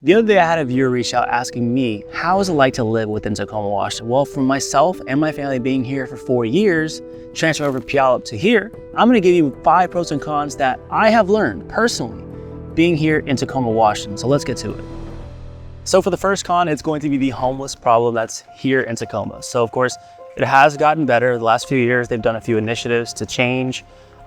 The other day I had a viewer reach out asking me, how is it like to live within Tacoma, Washington? Well, for myself and my family being here for 4 years, transferring over Puyallup to here, I'm gonna give you 5 pros and cons that I have learned personally being here in Tacoma, Washington. So let's get to it. So for the first con, it's going to be the homeless problem that's here in Tacoma. So of course, it has gotten better. The last few years, they've done a few initiatives to change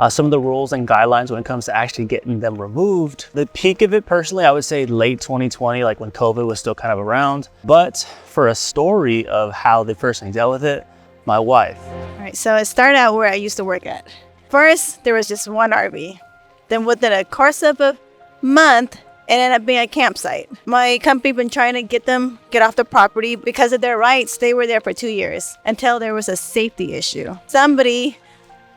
some of the rules and guidelines when it comes to actually getting them removed. The peak of it, personally, I would say late 2020, like when COVID was still kind of around. But for a story of how they personally dealt with it, my wife. All right, so it started out where I used to work at. First, there was just one RV. Then within a course of a month, it ended up being a campsite. My company been trying to get off the property because of their rights. They were there for 2 years until there was a safety issue. Somebody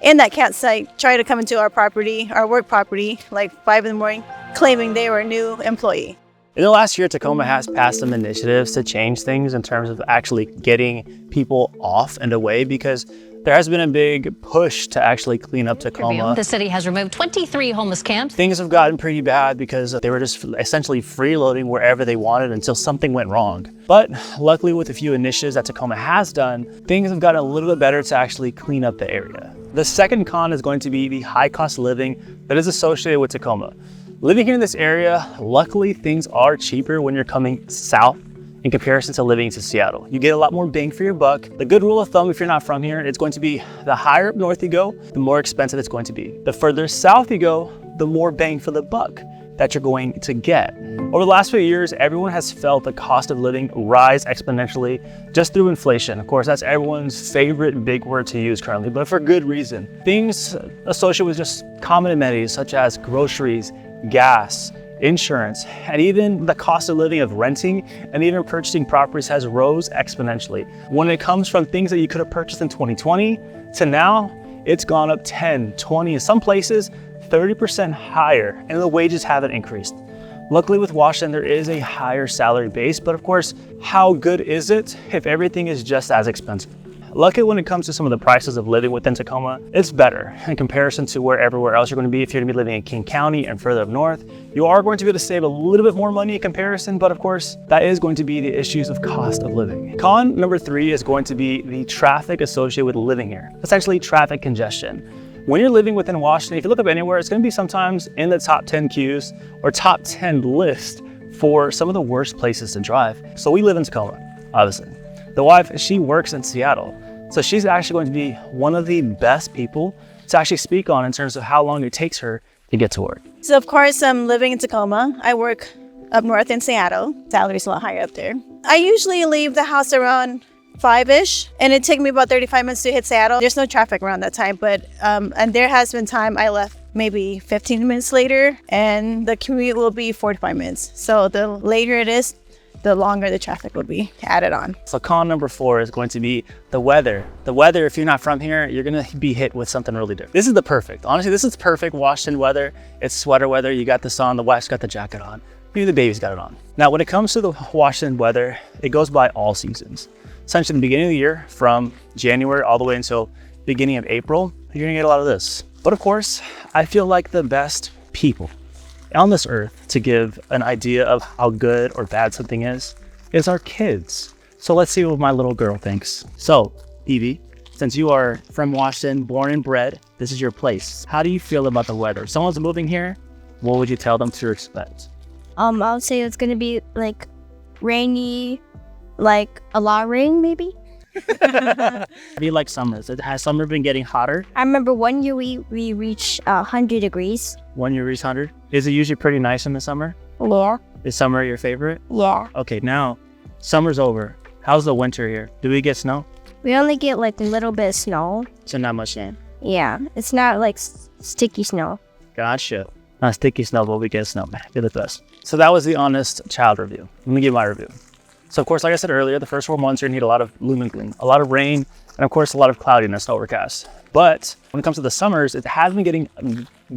in that campsite tried to come into our property, our work property, like 5 in the morning, claiming they were a new employee. In the last year, Tacoma has passed some initiatives to change things in terms of actually getting people off and away, because there has been a big push to actually clean up Tacoma. The city has removed 23 homeless camps. Things have gotten pretty bad because they were just essentially freeloading wherever they wanted until something went wrong. But luckily, with a few initiatives that Tacoma has done, things have gotten a little bit better to actually clean up the area. The second con is going to be the high cost of living that is associated with Tacoma. Living here in this area, luckily things are cheaper when you're coming south in comparison to living to Seattle. You get a lot more bang for your buck. The good rule of thumb, if you're not from here, it's going to be the higher up north you go, the more expensive it's going to be. The further south you go, the more bang for the buck that you're going to get. Over the last few years, everyone has felt the cost of living rise exponentially just through inflation. Of course, that's everyone's favorite big word to use currently, but for good reason. Things associated with just common amenities such as groceries, gas, insurance, and even the cost of living of renting and even purchasing properties has rose exponentially. When it comes from things that you could have purchased in 2020 to now, it's gone up 10, 20, in some places 30% higher, and the wages haven't increased. Luckily with Washington, there is a higher salary base, but of course, how good is it if everything is just as expensive? Luckily, when it comes to some of the prices of living within Tacoma, it's better in comparison to everywhere else you're going to be. If you're going to be living in King County and further up north, you are going to be able to save a little bit more money in comparison, but of course, that is going to be the issues of cost of living. Con number 3 is going to be the traffic associated with living here, essentially traffic congestion. When you're living within Washington, if you look up anywhere, it's going to be sometimes in the top 10 queues or top 10 list for some of the worst places to drive. So we live in Tacoma, obviously. The wife, she works in Seattle. So she's actually going to be one of the best people to actually speak on in terms of how long it takes her to get to work. So of course, I'm living in Tacoma. I work up north in Seattle. Salary's a lot higher up there. I usually leave the house around 5-ish, and it takes me about 35 minutes to hit Seattle. There's no traffic around that time, but and there has been time I left maybe 15 minutes later, and the commute will be 45 minutes. So the later it is, the longer the traffic will be added on. So con number 4 is going to be the weather. The weather, if you're not from here, you're gonna be hit with something really different. This is the perfect, honestly, this is perfect Washington weather. It's sweater weather, you got this on, the wife's got the jacket on, maybe the baby's got it on. Now, when it comes to the Washington weather, it goes by all seasons. Essentially, the beginning of the year, from January all the way until beginning of April, you're gonna get a lot of this. But of course, I feel like the best people on this earth to give an idea of how good or bad something is our kids. So let's see what my little girl thinks. So, Evie, since you are from Washington, born and bred, this is your place. How do you feel about the weather? If someone's moving here, what would you tell them to expect? I'll say it's gonna be like rainy, like a lot of rain maybe. How do you like summers? Has summer been getting hotter? I remember one year we reached 100 degrees. 1 year reached 100? Is it usually pretty nice in the summer? Yeah. Is summer your favorite? Yeah. Okay, now summer's over. How's the winter here? Do we get snow? We only get like a little bit of snow. So not much snow. Yeah, it's not like sticky snow. Gotcha. Not sticky snow, but we get snow. Be the best. So that was the honest child review. Let me give my review. So of course, like I said earlier, the first 4 months you're gonna need a lot of gloom and gloom, a lot of rain, and of course a lot of cloudiness, overcast. But when it comes to the summers, it has been getting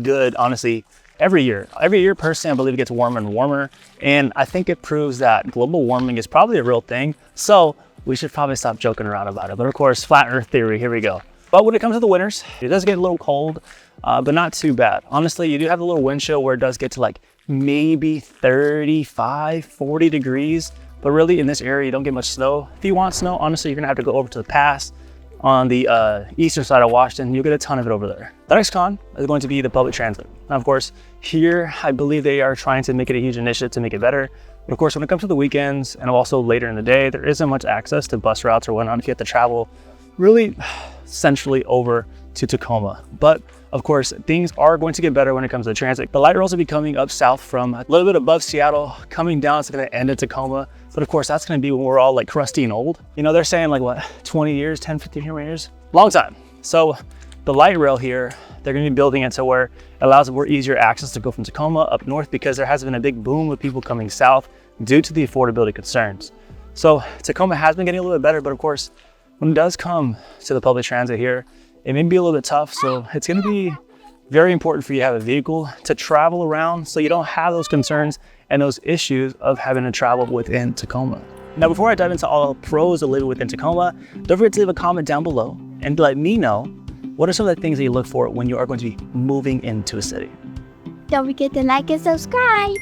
good, honestly, every year. Every year, personally, I believe it gets warmer and warmer. And I think it proves that global warming is probably a real thing. So we should probably stop joking around about it. But of course, flat earth theory, here we go. But when it comes to the winters, it does get a little cold, but not too bad. Honestly, you do have a little wind chill where it does get to like maybe 35, 40 degrees. But really in this area, you don't get much snow. If you want snow, honestly, you're gonna have to go over to the pass on the eastern side of Washington. You'll get a ton of it over there. The next con is going to be the public transit. Now, of course, here, I believe they are trying to make it a huge initiative to make it better. But of course, when it comes to the weekends and also later in the day, there isn't much access to bus routes or whatnot if you have to travel really centrally over to Tacoma. But of course, things are going to get better when it comes to transit. The light rails will be coming up south from a little bit above Seattle, coming down. It's going to end at Tacoma. But of course, that's going to be when we're all like crusty and old. You know, they're saying like what, 20 years, 10, 15 years? Long time. So the light rail here, they're going to be building it to where it allows more easier access to go from Tacoma up north, because there has been a big boom of people coming south due to the affordability concerns. So Tacoma has been getting a little bit better, but of course, when it does come to the public transit here, it may be a little bit tough. So it's going to be very important for you to have a vehicle to travel around so you don't have those concerns and those issues of having to travel within Tacoma. Now, before I dive into all the pros of living within Tacoma, don't forget to leave a comment down below and let me know what are some of the things that you look for when you are going to be moving into a city. Don't forget to like and subscribe.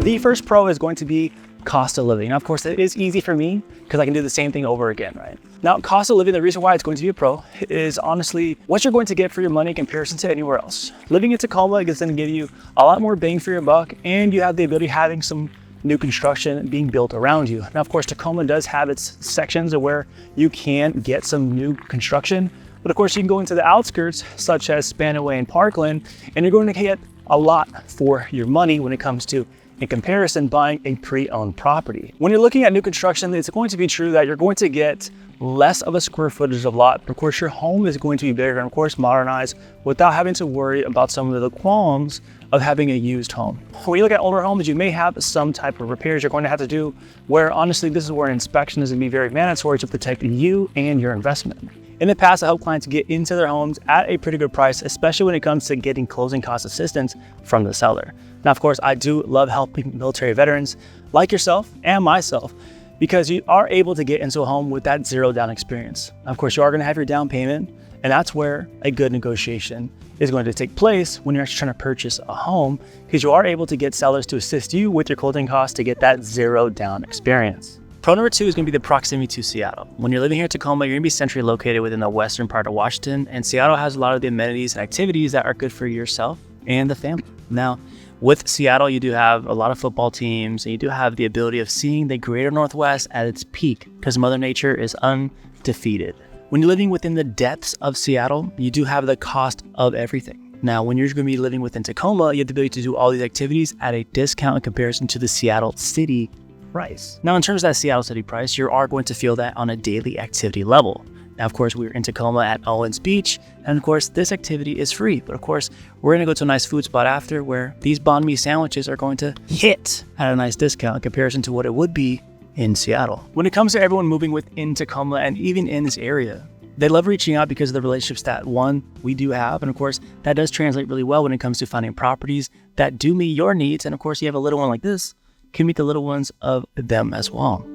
The first pro is going to be cost of living. Now, of course, it is easy for me because I can do the same thing over again, right? Now, cost of living, the reason why it's going to be a pro is honestly what you're going to get for your money in comparison to anywhere else. Living in Tacoma is going to give you a lot more bang for your buck, and you have the ability of having some new construction being built around you. Now, of course, Tacoma does have its sections where you can get some new construction, but of course, you can go into the outskirts such as Spanaway and Parkland, and you're going to get a lot for your money when it comes to, in comparison, buying a pre-owned property. When you're looking at new construction, it's going to be true that you're going to get less of a square footage of lot. But of course, your home is going to be bigger and of course modernized without having to worry about some of the qualms of having a used home. When you look at older homes, you may have some type of repairs you're going to have to do, where honestly, this is where an inspection is going to be very mandatory to protect you and your investment. In the past, I helped clients get into their homes at a pretty good price, especially when it comes to getting closing cost assistance from the seller. Now, of course, I do love helping military veterans like yourself and myself, because you are able to get into a home with that zero down experience. Of course, you are going to have your down payment, and that's where a good negotiation is going to take place when you're actually trying to purchase a home, because you are able to get sellers to assist you with your closing costs to get that zero down experience. Pro number 2 is going to be the proximity to Seattle. When you're living here in Tacoma, you're going to be centrally located within the western part of Washington, and Seattle has a lot of the amenities and activities that are good for yourself and the family. Now, with Seattle, you do have a lot of football teams, and you do have the ability of seeing the greater Northwest at its peak, because Mother Nature is undefeated. When you're living within the depths of Seattle, you do have the cost of everything. Now, when you're going to be living within Tacoma, you have the ability to do all these activities at a discount in comparison to the Seattle city price. Now, in terms of that Seattle city price, you are going to feel that on a daily activity level. Now, of course, we're in Tacoma at Owens Beach, and of course, this activity is free. But of course, we're gonna go to a nice food spot after where these banh mi sandwiches are going to hit at a nice discount in comparison to what it would be in Seattle. When it comes to everyone moving within Tacoma and even in this area, they love reaching out because of the relationships that, one, we do have. And of course, that does translate really well when it comes to finding properties that do meet your needs. And of course, you have a little one like this, can meet the little ones of them as well.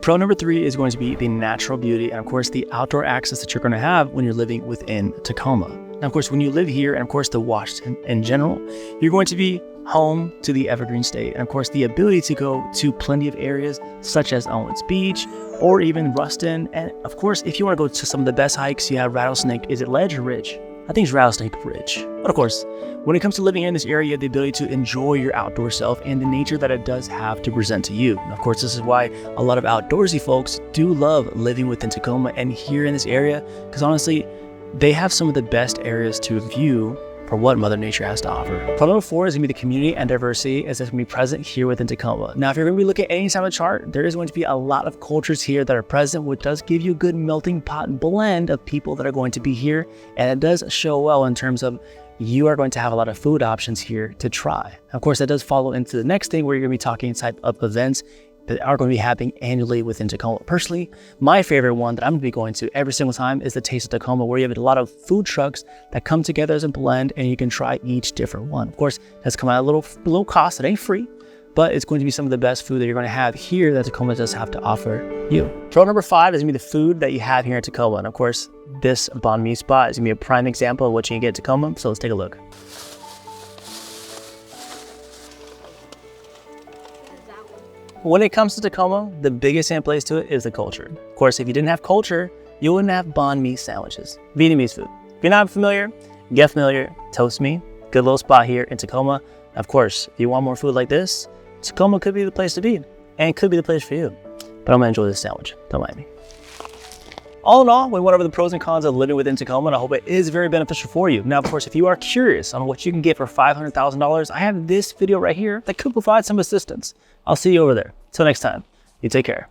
Pro number 3 is going to be the natural beauty and of course the outdoor access that you're going to have when you're living within Tacoma. Now, of course, when you live here and of course the Washington in general, you're going to be home to the Evergreen State and of course the ability to go to plenty of areas such as Owens Beach or even Ruston. And of course, if you want to go to some of the best hikes, you have Rattlesnake. Is it Ledge or Ridge? I think it's Rattlesnake Ridge. But of course, when it comes to living in this area, you have the ability to enjoy your outdoor self and the nature that it does have to present to you. And of course, this is why a lot of outdoorsy folks do love living within Tacoma and here in this area, because honestly, they have some of the best areas to view for what Mother Nature has to offer. Pro number 4 is going to be the community and diversity that's going to be present here within Tacoma. Now, if you're going to be looking at any type of chart, there is going to be a lot of cultures here that are present, which does give you a good melting pot blend of people that are going to be here. And it does show well in terms of you are going to have a lot of food options here to try. Of course, that does follow into the next thing where you're going to be talking type of events that are going to be happening annually within Tacoma. Personally, my favorite one that I'm going to be going to every single time is the Taste of Tacoma, where you have a lot of food trucks that come together as a blend and you can try each different one. Of course, that's come at a little cost. It ain't free, but it's going to be some of the best food that you're going to have here that Tacoma does have to offer you. Pro number 5 is going to be the food that you have here in Tacoma. And of course, this banh mi spot is going to be a prime example of what you can get at Tacoma. So let's take a look. when it comes to Tacoma, the biggest hand place to it is the culture. Of course, if you didn't have culture, you wouldn't have banh mi sandwiches, Vietnamese food. If you're not familiar, get familiar, toast me. Good little spot here in Tacoma. Of course, if you want more food like this, Tacoma could be the place to be, and could be the place for you. But I'm gonna enjoy this sandwich, don't mind me. All in all, we went over the pros and cons of living within Tacoma, and I hope it is very beneficial for you. Now, of course, if you are curious on what you can get for $500,000, I have this video right here that could provide some assistance. I'll see you over there. Till next time, you take care.